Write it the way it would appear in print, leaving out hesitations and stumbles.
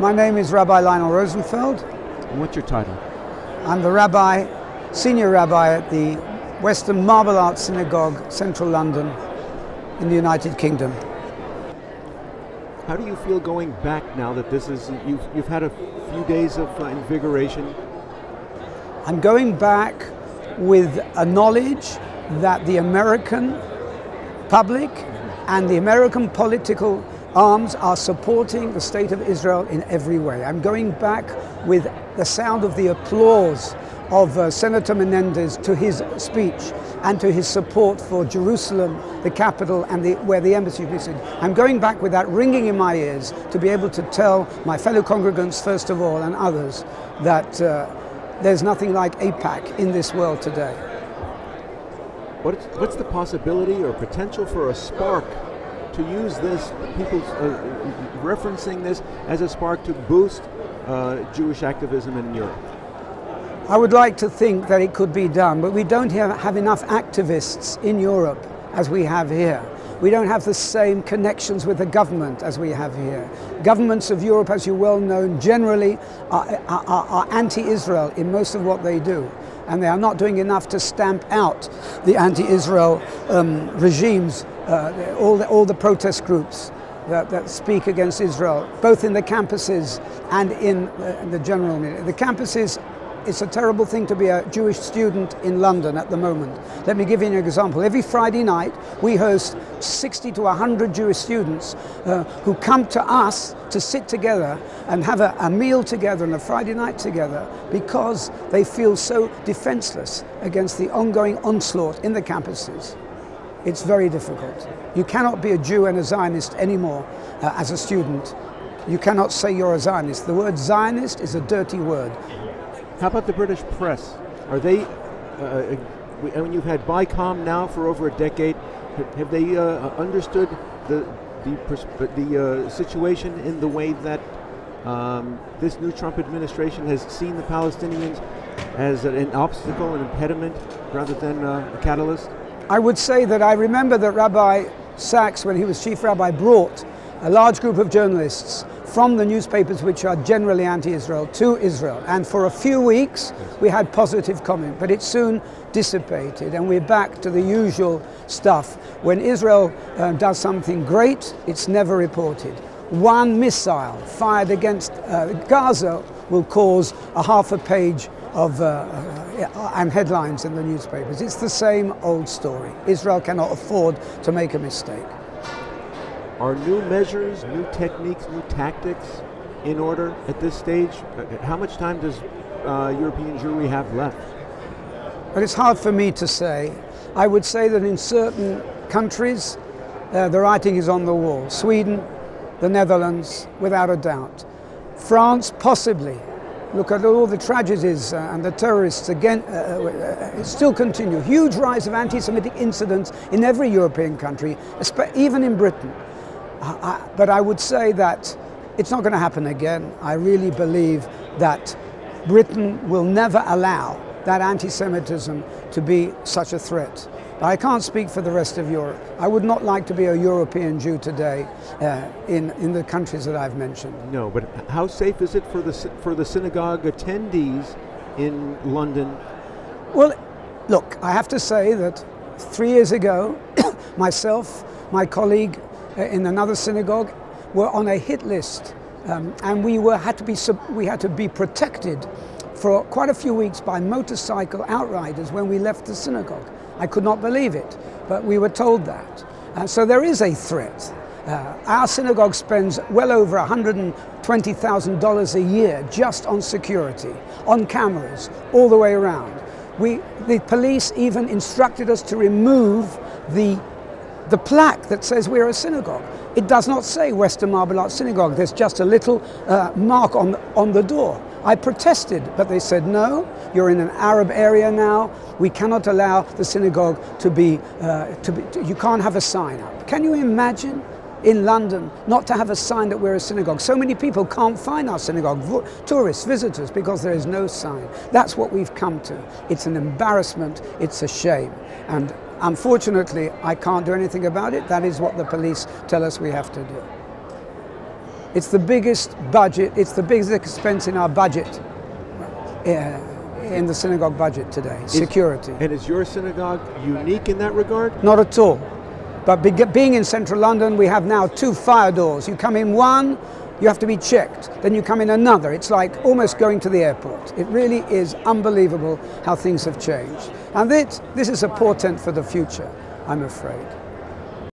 My name is Rabbi Lionel Rosenfeld. And what's your title? I'm the senior rabbi at the Western Marble Arts Synagogue, Central London, in the United Kingdom. How do you feel going back now that this is, you've had a few days of invigoration? I'm going back with a knowledge that the American public and the American political arms are supporting the state of Israel in every way. I'm going back with the sound of the applause of Senator Menendez to his speech and to his support for Jerusalem, the capital, and where the embassy is visited. I'm going back with that ringing in my ears to be able to tell my fellow congregants, first of all, and others, that there's nothing like AIPAC in this world today. What's the possibility or potential for a spark to use this, people referencing this as a spark to boost Jewish activism in Europe? I would like to think that it could be done, but we don't have enough activists in Europe as we have here. We don't have the same connections with the government as we have here. Governments of Europe, as you well know, generally are anti-Israel in most of what they do. And they are not doing enough to stamp out the anti-Israel regimes, all the protest groups that speak against Israel, both in the campuses and in the general media. The campuses, it's a terrible thing to be a Jewish student in London at the moment. Let me give you an example. Every Friday night, we host 60 to 100 Jewish students who come to us to sit together and have a meal together and a Friday night together because they feel so defenseless against the ongoing onslaught in the campuses. It's very difficult. You cannot be a Jew and a Zionist anymore as a student. You cannot say you're a Zionist. The word Zionist is a dirty word. How about the British press? Are they, when you've had BICOM now for over a decade, have they understood the situation in the way that this new Trump administration has seen the Palestinians as an obstacle, an impediment, rather than a catalyst? I would say that I remember that Rabbi Sachs, when he was chief rabbi, brought a large group of journalists from the newspapers which are generally anti-Israel to Israel. And for a few weeks we had positive comment, but it soon dissipated and we're back to the usual stuff. When Israel does something great, it's never reported. One missile fired against Gaza will cause a half a page of and headlines in the newspapers. It's the same old story. Israel cannot afford to make a mistake. Are new measures, new techniques, new tactics in order at this stage? How much time does European Jewry have left? But it's hard for me to say. I would say that in certain countries, the writing is on the wall. Sweden, the Netherlands, without a doubt. France, possibly. Look at all the tragedies and the terrorists again still continue. Huge rise of anti-Semitic incidents in every European country, even in Britain. But I would say that it's not going to happen again. I really believe that Britain will never allow that anti-Semitism to be such a threat. But I can't speak for the rest of Europe. I would not like to be a European Jew today in the countries that I've mentioned. No, but how safe is it for the synagogue attendees in London? Well, look, I have to say that 3 years ago, myself, my colleague in another synagogue were on a hit list, and we had to be protected for quite a few weeks by motorcycle outriders when we left the synagogue. I could not believe it, but we were told that. So there is a threat. Our synagogue spends well over $120,000 a year just on security, on cameras, all the way around. The police even instructed us to remove the plaque that says we're a synagogue. It does not say Western Marble Arts Synagogue. There's just a little mark on the door. I protested, but they said, no, you're in an Arab area now. We cannot allow the synagogue to be, you can't have a sign up. Can you imagine in London not to have a sign that we're a synagogue? So many people can't find our synagogue, tourists, visitors, because there is no sign. That's what we've come to. It's an embarrassment, it's a shame. And unfortunately, I can't do anything about it. That is what the police tell us we have to do. It's the biggest budget, it's the biggest expense in our budget, in the synagogue budget today, security. And is your synagogue unique in that regard? Not at all. But being in central London, we have now 2 fire doors. You come in one, you have to be checked. Then you come in another. It's like almost going to the airport. It really is unbelievable how things have changed. And this is a portent for the future, I'm afraid.